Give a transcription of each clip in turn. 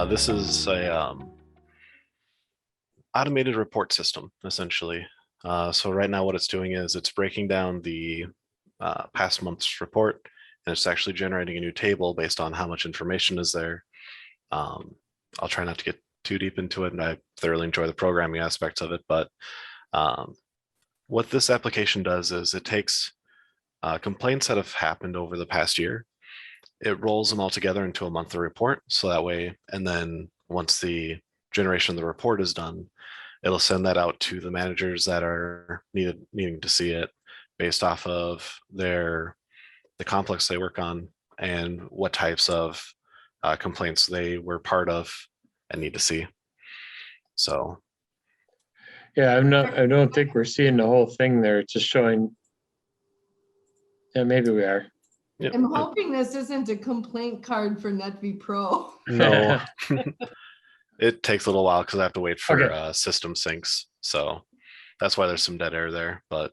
This is a automated report system, essentially. So right now, what it's doing is it's breaking down the past month's report, and it's actually generating a new table based on how much information is there. Um, I'll try not to get too deep into it, and I thoroughly enjoy the programming aspects of it. But um, what this application does is it takes complaints that have happened over the past year, it rolls them all together into a monthly report. So that way, and then once the generation of the report is done, it'll send that out to the managers that are needing to see it based off of the complex they work on and what types of complaints they were part of and need to see. So Yeah, I don't think we're seeing the whole thing there. It's just showing. Yeah, maybe we are. yep. I'm hoping this isn't a complaint card for NetV Pro. No, it takes a little while because I have to wait for Okay. system syncs. So that's why there's some dead air there. But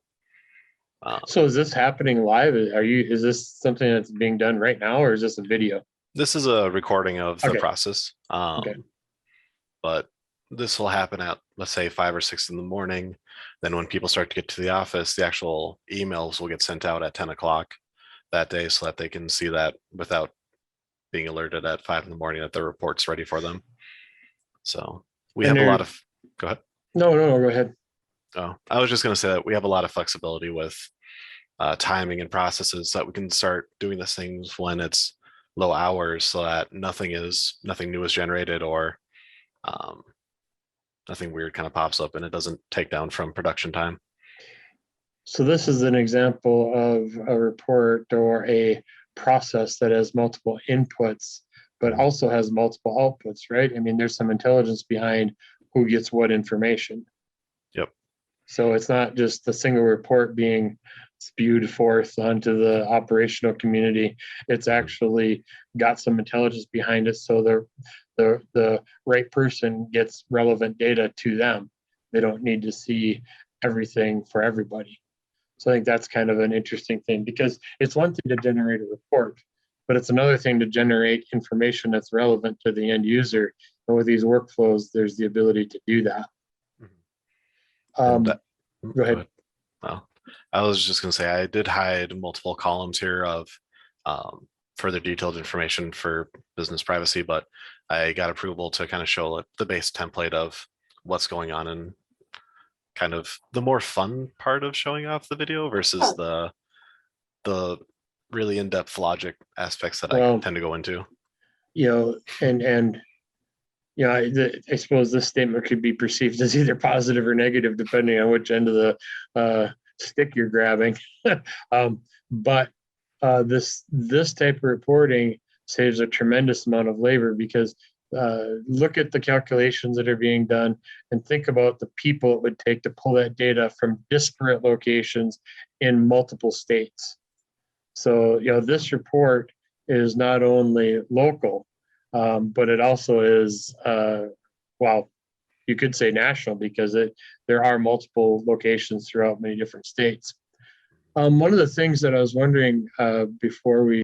So is this happening live? Is this something that's being done right now, or is this a video? this is a recording of the Okay. process. Okay. But this will happen at, let's say, 5 or 6 in the morning. Then when people start to get to the office, the actual emails will get sent out at 10 o'clock that day so that they can see that without being alerted at 5 in the morning that the report's ready for them. So we And have a lot there- of, go ahead. No, go ahead. Oh, I was just going to say that we have a lot of flexibility with timing and processes that we can start doing these things when it's low hours so that nothing new is generated or um, nothing weird kind of pops up and it doesn't take down from production time. So this is an example of a report or a process that has multiple inputs, but also has multiple outputs, right? I mean, there's some intelligence behind who gets what information. Yep. So it's not just a single report being spewed forth onto the operational community. It's actually got some intelligence behind it, so the right person gets relevant data to them. They don't need to see everything for everybody. So I think that's kind of an interesting thing, because it's one thing to generate a report, but it's another thing to generate information that's relevant to the end user. And with these workflows, there's the ability to do that. Go Go ahead. Well, I was just going to say I did hide multiple columns here of further detailed information for business privacy, but I got approval to kind of show the base template of what's going on and kind of the more fun part of showing off the video versus the really in-depth logic aspects that I tend to go into. You know, and you know, I suppose this statement could be perceived as either positive or negative, depending on which end of the stick you're grabbing. But this type of reporting saves a tremendous amount of labor, because look at the calculations that are being done and think about the people it would take to pull that data from disparate locations in multiple states. So, you know, this report is not only local, but it also is, well, you could say national, because there are multiple locations throughout many different states. One of the things that I was wondering before we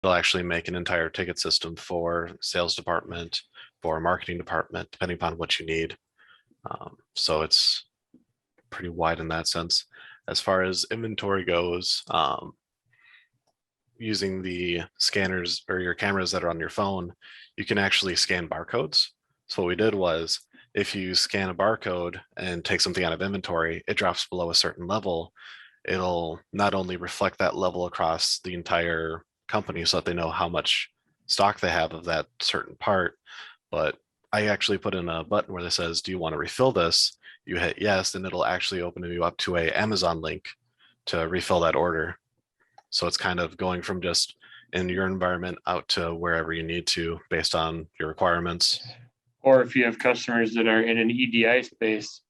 they'll actually make an entire ticket system for sales department, for marketing department, depending upon what you need. So it's pretty wide in that sense. As far as inventory goes, using the scanners or your cameras that are on your phone, you can actually scan barcodes. So what we did was, if you scan a barcode and take something out of inventory, it drops below a certain level. It'll not only reflect that level across the entire company so that they know how much stock they have of that certain part, but I actually put in a button where it says, do you want to refill this? You hit yes, and it'll actually open you up to a Amazon link to refill that order. So it's kind of going from just in your environment out to wherever you need to based on your requirements. Or if you have customers that are in an EDI space,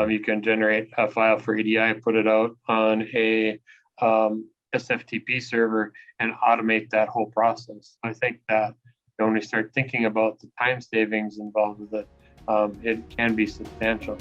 you can generate a file for EDI, put it out on a SFTP server and automate that whole process. I think that when we start thinking about the time savings involved with it, it can be substantial.